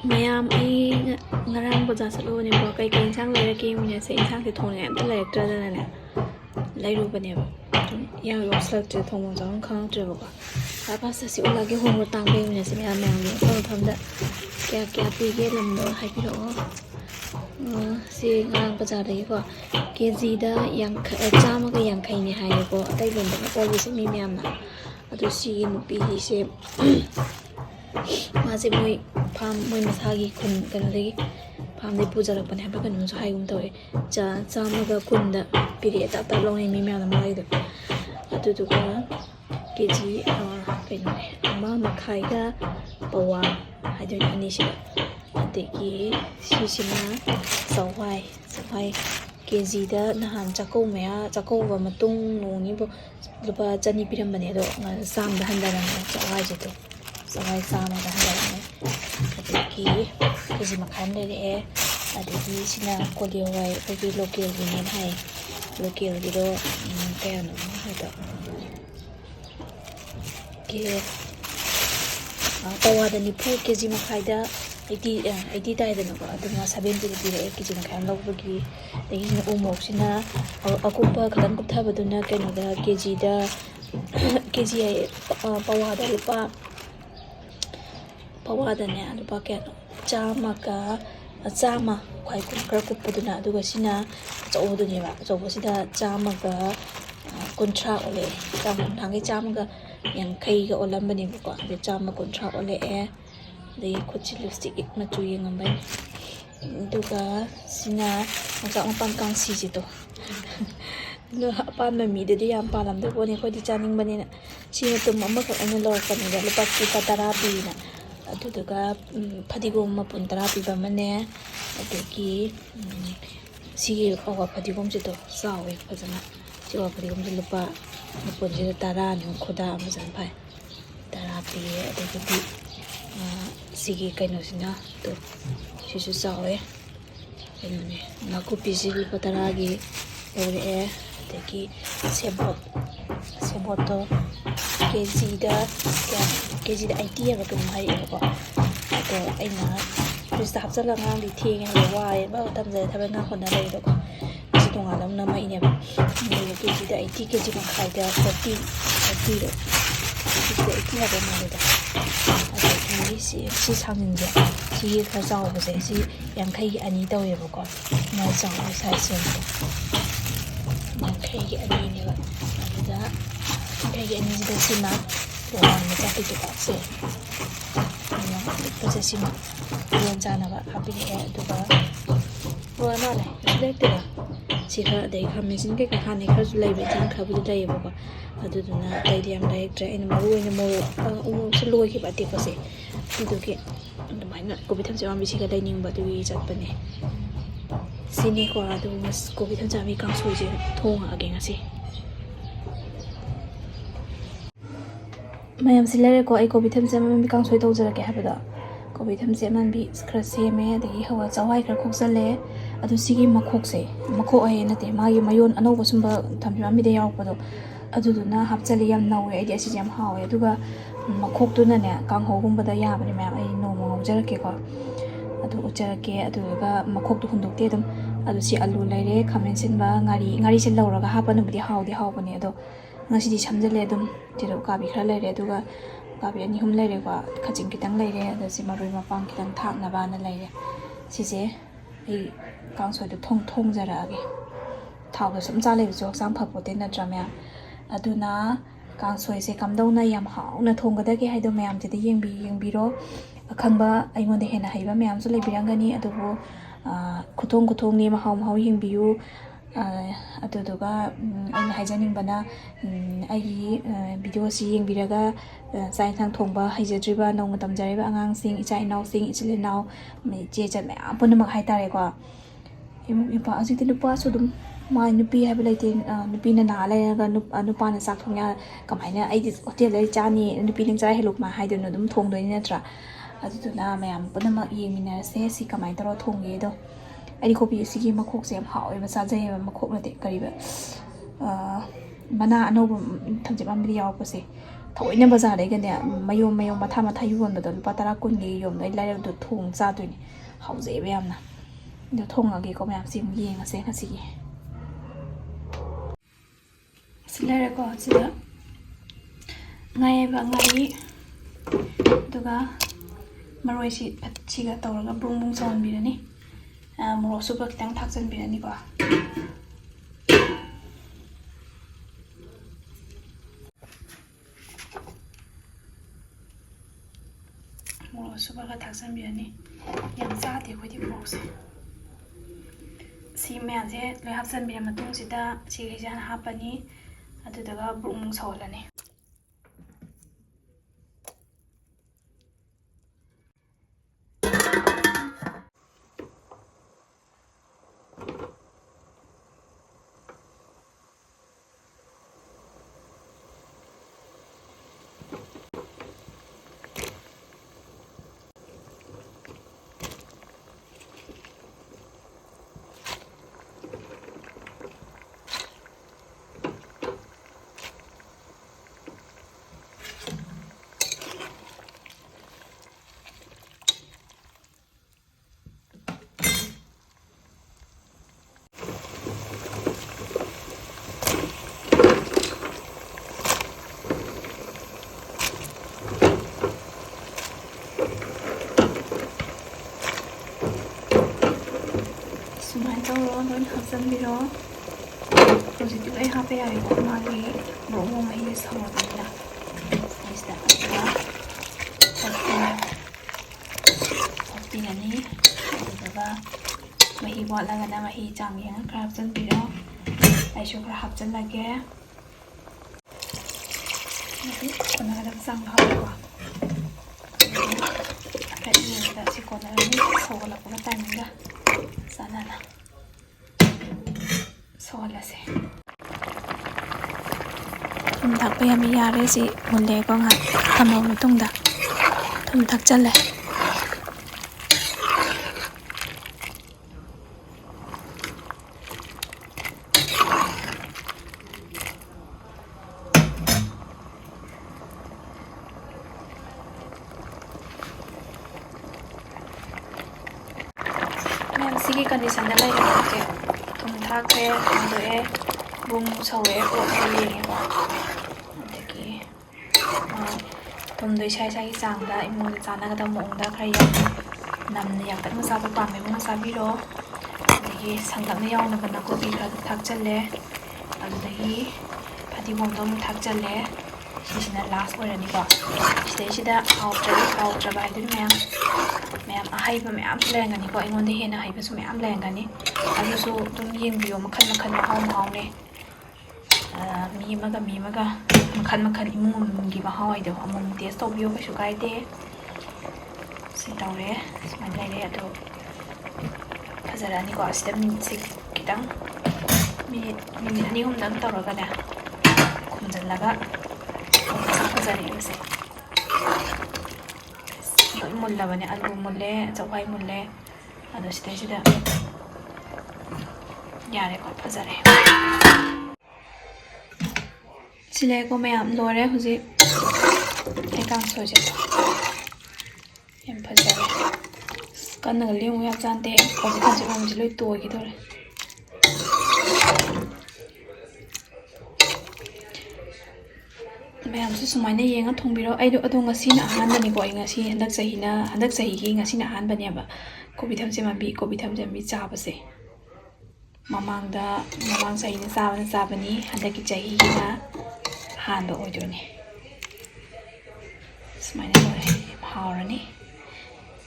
mayam ai ngarang bazaar chalo ne ba kai kai insang lere ke mu ne se insang se thong ne amta lecture da ne lairu bane ba ya yo sak je thong mo jang khang je ba ba ba sa si ola ge hong tang be mu ne se mayam mayam ni thong tham da kya kya pi ge lam no hai pi ro si ngarang bazaar de ko kg da yang chama ga yang khai ne hai ko tai lon da ko bi se mi mayam na adu si nu pi se मासे मोई farm मोई मसागी खुन कनोदगी farm दे पुजरपने हबा कनोसु हाइगुम तवे चामगा कुंदा पिरे ता लोंगे मी ma'am माइदो अदुदुगा KG कइनो अमा मखाइगा पवा हाइदो अनिसि अदगी सिसिना Sawai KG दा नहान चाको मया चाको वा मतुंग नोनी बो लुपा चनी पिरम बने दो साम दा हंदा चावाई जतो सवाई सामा दा हंदा अदगी केजी मखान ले अदगी सिना कोलियो वाई अदगी लोकल गिने हाय लोकल गिदो कयानो हाइदो के पवा दा निफु केजी मखाइदा 80 ताइदनको अदुमा 70 रुपीरे केजी मखान लौबगी दगी सिना उमोक सिना अकुपा खदन कुथाबदुना कयनोदा केजी पवादा रुपा पवादने रुपा कयनो चामा ख्वाइ खर कुपदुना अदुगा सिना चौदुनेबा चौबसिदा चामगा कुंथ्रा ओले थांगे चामगा यांखैगा ओलंबनेबको अदु चामा कुंथ्रा ओले दगी खुची लिपस्टिक मचु यंगंबै दुगा सिना मचा मपान कांसी जितो अपान मीददी याम पालमदे बोने खोदि चानिंग बनेना सिना तुम अमख अने लौरकनेदा लुपा 10 पीना अदुदुगा फदिगोम मपुन 10 पीबा मने अदगी सिगे पवा फदिगोम जितो सावे फजना सिवा फदिगोम जि लुपा मपुन जि 10 नि खोदा अमजन फाय 10 पी अदगी सिगे कइनोसिना तो सिसु सावे कइनोने नाकुपी जि लुपा 10 गी ओरे अदगी सेबोट तो केजीदा 80 है कम हाई को तो अना फ्रिज हापचल दी थेंगे वाए तमजे थब ना होना लेदो को तोालना मैने केजीदा 80 केजी मखाइद 40 80 है मालेदा सी सांजे सी खर चावबसे सी 50 की अनी तौरेबको ना चाव साइज 50 की अनीनेबा अदुदा 50 की अनीसिदा सिना वांगना चापिदुगा से पसेसिमा योन जानबा हाबिने अदुगा वाना ले लेतेगा सिखा दे खामेसिन के खाने खरसु लेबे दिन खबुदु लेबको अदुदुना दैदि याम डाइरेक्टर इन मरु इन मोरो उमोसे लोइके बाते कोसे अदुके अदुमाइना कोबी थमसे मामी सिगा लेनिंगबा दुगी चटपने सिने को अदु कोबी थमसे मामी कांसोइजे थोंगा आगे ngasi मैम से लेरे को कोबी थमसे मामी कांसोइ तौजरके हाबदा कोबी थमसे मानबी खर सेमे दगी हवा चवाई खर खोक्सले अदु सिगी मखोकसे मखो आए नते मागी मयोन अनौब सुंबा थमसे मामी दे यावपदो अदुदुना हापचले याम नौवे आइदि असि याम हावे अदुगा मखोकदुना ने कांगहोगुंबदा याबने मैम आई नोमो ngौजरके को अदु उचरके अदुगा मखोकदु हुंदोकते दम अदु सि आलू लेरे खामेनसिनबा ngari से लौरगा हापनबुदि हावबने अदो ngasi samjale adum tiro kabi khara leire aduga kabi ani hum leire ba khajing kitang leire ada si maroi mapang kitang thakna ba na leire sije ei kangsoi du thong jara age thawga sum cha lebi jok sam phapote na dramya aduna kangsoi se kamdona yam hauna thongada ge haido mayam te yengbiro akhangba aingonde hena haiba mayam su lebirangani adugo kuthong ni mahau yengbiu अदुदुगा अन हाइजानिंबना आइगी video सी यंगबिरगा चाइथांग थोंबा हाइजद्रिबा नौंग तमजरिबा आंगांग सिंग इचा इनाव सिंग इचिलेनाव जे जे ma'am पुनमक हाइतारे को इपा अजिति नुपा सुदुम मा नुपी हाइबा लेते नुपीना ना लेगा नुपाना चाक थोंया कमाइना आइदि hotel ले चानी नुपी ning चाइ हेलुक मा हाइदनो दुम थोंदोनि नत्रा अदुदुना मैम पुनमक येमिनासे सी कमाइ तरो थोंगे दो अरी कोबी सिगी मखोक से हावे बसा जय मखोक नते करीबा मना अनोब थमजे मामरी यावपसे ꯊꯑꯣꯏꯅ ꯕꯖꯥꯔꯗꯩꯒꯅꯦ ꯃꯌꯣꯝ ꯃꯊꯥ ꯌꯣꯟꯕꯗꯣ ꯂꯨꯄꯥ 10 ꯀꯨꯟꯒꯤ ꯌꯣꯝꯗꯣ ꯑꯩ ꯂꯩꯔꯛꯗꯣ ꯊꯣꯡ ꯆꯥꯗꯣꯏꯅꯦ ꯍꯥꯎꯖꯩꯑꯕ ꯌꯥꯝꯅ ꯑꯗꯣ ꯊꯣꯡꯉꯒꯦꯀꯣ ꯃꯌꯥꯝꯁꯤ ꯑꯃꯨꯛ ꯌꯦꯡꯉꯁꯦ ꯉꯁꯤꯒꯤ ꯁꯤ ꯂꯩꯔꯦꯀꯣ ꯁꯤꯗ ꯉꯥꯏꯌꯦꯕ ꯉꯥꯔꯤ ꯑꯗꯨꯒ ꯃꯔꯣꯏꯁꯤ ꯁꯤꯒ ꯇꯧꯔꯒ ꯕ꯭ꯔꯨꯡ ꯕ꯭ꯔꯨꯡ ꯁꯧꯍꯟꯕꯤꯔꯅꯤ ꯃꯣꯔꯣꯛ ꯑꯁꯨꯕ ꯈꯤꯇꯪ ꯊꯥꯛꯆꯟꯕꯤꯔꯅꯤꯀꯣ ꯃꯣꯔꯣꯛ ꯑꯁꯨꯕꯒ ꯊꯥꯛꯆꯟꯕꯤꯔꯅꯤ ꯌꯥꯝ ꯆꯥꯗꯦ ꯑꯩꯈꯣꯏꯗꯤ ꯃꯣꯔꯣꯛꯁꯦ ꯁꯤ ꯃꯌꯥꯝꯁꯦ ꯂꯣꯏ ꯍꯥꯞꯆꯟꯕꯤꯔ ꯃꯇꯨꯡꯁꯤꯗ ꯁꯤꯈꯩꯁꯦ ꯍꯥꯟꯅ ꯍꯥꯞꯄꯅꯤ ꯑꯗꯨꯗꯨꯒ ꯕ꯭ꯔꯨꯡ ꯕ꯭ꯔꯨꯡ ꯁꯧꯍꯜꯂꯅꯤ ꯁꯨꯃꯥꯏꯅ ꯇꯧꯔꯣ ꯂꯣꯏꯅ ꯍꯥꯞꯆꯟꯕꯤꯔꯣ ꯍꯧꯖꯤꯛꯇꯤ ꯂꯣꯏ ꯍꯥꯞꯄ ꯌꯥꯔꯦꯀꯣ ꯃꯥꯒꯤ ꯃꯣꯔꯣꯛ ꯃꯍꯤꯁꯦ ꯁꯧꯔꯕꯅꯤꯅ ꯁꯤꯗ ꯑꯗꯨꯒ ꯍꯥꯞꯄꯤꯔꯅꯤ ꯑꯗꯨꯗꯨꯒ ꯃꯍꯤ ꯋꯥꯠꯂꯒꯅ ꯃꯍꯤ ꯆꯥꯡ ꯌꯦꯡꯉ ꯈꯔ ꯍꯥꯞꯆꯟꯕꯤꯔꯣ ꯑꯩꯁꯨ ꯈꯔ ꯍꯥꯞꯆꯜꯂꯒꯦ ꯃꯍꯤ ꯀꯣꯟꯅꯒꯗꯕ ꯆꯥꯡ ꯍꯥꯞꯄꯨꯀꯣ ꯈꯔ ꯌꯦꯡꯕꯗ ꯁꯤ ꯀꯣꯟꯅꯔꯅꯤ ꯁꯧꯒꯠꯂꯛꯄꯒ ꯇꯥꯏꯃꯤꯡꯒ ꯆꯥꯟꯅꯅ ꯁꯧꯍꯜꯂꯁꯦ ꯊꯨꯝ ꯊꯥꯛꯄ ꯌꯥꯔꯦ ꯁꯤ ꯃꯨꯜꯂꯦꯀꯣ ꯉꯥꯏꯍꯥꯛ ꯊꯝꯃꯕ ꯃꯇꯨꯡꯗ ꯊꯨꯝ ꯊꯥꯛꯆꯜꯂꯦ ꯃꯌꯥꯝ ꯁꯤꯒꯤ ꯀꯟꯗꯤꯁꯟꯗ ꯂꯩꯔꯦ ꯍꯧꯖꯤꯛ ꯊꯨꯝ ꯊꯥꯛꯈ꯭ꯔꯦ ꯊꯣꯡꯗꯣꯛꯑꯦ ꯕꯨꯡ ꯁꯧꯔꯦ ꯑꯣꯠꯂꯒ ꯌꯦꯡꯉꯦꯀꯣ ꯑꯗꯒꯤ ꯊꯨꯝꯗꯣ ꯏꯁꯥꯒꯤ ꯆꯥꯡꯗ ꯏꯃꯨꯡꯗ ꯆꯥꯟꯅꯒꯗꯕ ꯃꯑꯣꯡꯗ ꯈꯔ ꯅꯝꯅ ꯌꯥꯛꯇꯛꯅ ꯆꯥꯕ ꯄꯥꯝꯃꯦ ꯏꯃꯨꯡꯅ ꯆꯥꯕꯤꯔꯣ ꯑꯗꯒꯤ ꯁꯪꯂꯞꯅ ꯌꯥꯎꯅꯕ ꯅꯥꯀꯨꯞꯄꯤ ꯈꯔ ꯊꯥꯛꯆꯜꯂꯦ ꯑꯗꯨꯗꯒꯤ ꯐꯗꯤꯒꯣꯝꯗꯣ ꯑꯃꯨꯛ ꯊꯥꯛꯆꯜꯂꯦ ꯁꯤꯁꯤꯅ ꯂꯥꯁ ꯑꯣꯏꯔꯅꯤꯀꯣ ꯁꯤꯗꯩꯁꯤꯗ ꯍꯥꯎꯇ꯭ꯔꯕ ꯍꯥꯏꯗꯨꯅꯤ ꯃꯌꯥꯝ ꯑꯍꯩꯕ ꯃꯌꯥꯝꯁꯨ ꯂꯩꯔꯝꯒꯅꯤꯀꯣ ꯑꯩꯉꯣꯟꯗ ꯍꯦꯟꯅ ꯍꯩꯕꯁꯨ ꯃꯌꯥꯝ ꯂꯩꯔꯝꯒꯅꯤ ꯑꯗꯨꯁꯨ ꯑꯗꯨꯝ ꯌꯦꯡꯕꯤꯌꯣ ꯃꯈꯜ ꯃꯍꯥꯎꯅꯦ ꯃꯤ ꯑꯃꯒ ꯃꯈꯜ ꯏꯃꯨꯡ ꯑꯃꯒꯤ ꯃꯍꯥꯎ ꯍꯥꯏꯗꯣ ꯑꯃꯨꯛ ꯇꯦꯁ ꯇꯧꯕꯤꯌꯣ ꯀꯩꯁꯨ ꯀꯥꯏꯗꯦ ꯁꯤ ꯇꯧꯔꯦ ꯁꯨꯃꯥꯏꯅ ꯂꯩꯔꯦ ꯑꯗꯣ ꯐꯖꯔꯛꯑꯅꯤꯀꯣ ꯑꯁꯤꯗ ꯃꯤꯅꯤꯠꯁꯦ ꯈꯤꯇꯪ ꯃꯤꯅꯤꯠ 2-3 ꯇꯧꯔꯒꯅꯦ ꯈꯨꯝꯖꯤꯜꯂꯒ ꯐꯖꯔꯛꯑꯦꯕꯁꯦ ꯂꯣꯏ ꯃꯨꯜꯂꯕꯅꯦ ꯑꯂꯨ ꯃꯨꯜꯂꯦ ꯆꯛꯋꯥꯏ ꯃꯨꯜꯂꯦ ꯑꯗꯣ ꯁꯤꯗꯩꯁꯤꯗ ꯌꯥꯔꯦꯀꯣ ꯐꯖꯔꯦ ꯁꯤꯂꯦꯀꯣ ꯃꯌꯥꯝ ꯂꯣꯏꯔꯦ ꯍꯧꯖꯤꯛ ꯑꯩ ꯀꯥꯡꯁꯣꯏꯁꯦ ꯌꯥꯝ ꯐꯖꯔꯦ ꯀꯟꯅꯒ ꯂꯦꯡꯉꯨ ꯌꯥꯝ ꯆꯥꯟꯗꯦ ꯍꯧꯖꯤꯛ ꯃꯌꯥꯝꯁꯦ ꯂꯣꯏ ꯇꯣꯏꯈꯤꯗꯣꯔꯦ ꯃꯌꯥꯝꯁꯨ ꯁꯨꯃꯥꯏꯅ ꯌꯦꯡꯉ ꯊꯣꯡꯕꯤꯔꯣ ꯑꯗꯣ ꯉꯁꯤꯅ ꯑꯍꯥꯟꯕꯅꯤꯀꯣ ꯑꯩ ꯉꯁꯤ ꯍꯟꯗꯛ ꯆꯍꯤꯒꯤ ꯉꯁꯤꯅ ꯑꯍꯥꯟꯕꯅꯦꯕ ꯀꯣꯕꯤ ꯊꯝꯆꯦꯠ ꯆꯥꯕꯁꯦ ꯃꯃꯥꯡ ꯆꯍꯤꯅ ꯆꯥꯕꯅꯤ ꯍꯟꯗꯛꯀꯤ ꯆꯍꯤꯒꯤꯅ ꯑꯍꯥꯟꯕ ꯑꯣꯏꯗꯣꯏꯅꯦ ꯁꯨꯃꯥꯏꯅ ꯂꯣꯏꯔꯦ ꯌꯥꯝ ꯍꯥꯎꯔꯅꯤ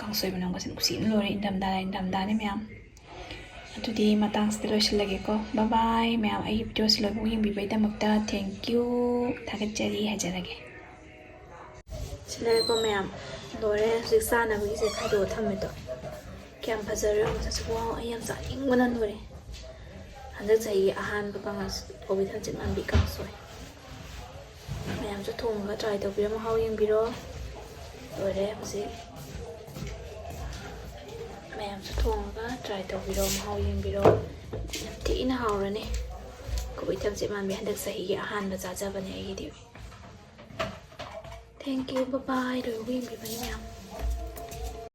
ꯀꯥꯡꯁꯣꯏ ꯃꯅꯝꯒꯁꯦ ꯅꯨꯡꯁꯤꯅ ꯂꯣꯏꯔꯦ ꯏꯪꯊꯝꯊꯥꯅꯤ ꯃꯌꯥꯝ ꯑꯗꯨꯗꯤ ꯃꯇꯥꯡꯁꯤꯗ ꯂꯣꯏꯁꯤꯜꯂꯒꯦꯀꯣ ꯕꯥꯏ ꯃꯌꯥꯝ ꯑꯩꯒꯤ ꯚꯤꯗꯤꯑꯣꯁꯤ ꯂꯣꯏꯐꯥꯎ ꯌꯦꯡꯕꯤꯕꯒꯤꯗꯃꯛꯇ ꯊꯦꯡꯀ꯭ꯌꯨ ꯊꯥꯒꯠꯆꯔꯤ ꯍꯥꯏꯖꯔꯒꯦ ꯁꯤꯂꯩꯀꯣ ꯃꯌꯥꯝ ꯂꯣꯏꯔꯦ ꯍꯧꯖꯤꯛ ꯆꯥꯅꯕꯒꯤꯁꯦ ꯈꯥꯏꯗꯣꯛꯑ ꯊꯝꯃꯦꯗꯣ ꯀꯌꯥꯝ ꯐꯖꯔꯦ ꯃꯁꯛꯁꯦ ꯋꯥꯎ ꯑꯩ ꯌꯥꯝ ꯆꯥꯅꯤꯡꯕꯅ ꯂꯣꯏꯔꯦ ꯍꯟꯗꯛ ꯆꯍꯤꯒꯤ ꯑꯍꯥꯟꯕ ꯀꯣꯕꯤ ꯊꯝꯆꯦꯠ ꯃꯥꯟꯕꯤ ꯀꯥꯡꯁꯣꯏ ꯃꯌꯥꯝꯁꯨ ꯊꯣꯡꯉꯒ ꯇ꯭ꯔꯥꯏ ꯇꯧꯕꯤꯔꯣ ꯃꯍꯥꯎ ꯌꯦꯡꯕꯤꯔꯣ ꯂꯣꯏꯔꯦ ꯍꯧꯖꯤꯛ ꯃꯌꯥꯝꯁꯨ ꯊꯣꯡꯉꯒ ꯇ꯭ꯔꯥꯏ ꯇꯧꯕꯤꯔꯣ ꯃꯍꯥꯎ ꯌꯦꯡꯕꯤꯔꯣ ꯌꯥꯝ ꯊꯤꯅ ꯍꯥꯎꯔꯅꯤ ꯀꯣꯕꯤ ꯊꯝꯆꯦꯠ ꯃꯥꯟꯕꯤ ꯍꯟꯗꯛ ꯆꯍꯤꯒꯤ ꯑꯍꯥꯟꯕ ꯆꯥꯖꯕꯅꯦ ꯑꯩꯒꯤꯗꯤ ꯊꯦꯡꯛ ꯌꯨ ꯕꯥꯏ ꯂꯣꯏꯕ ꯌꯦꯡꯕꯤꯕꯅꯤ ꯃꯌꯥꯝ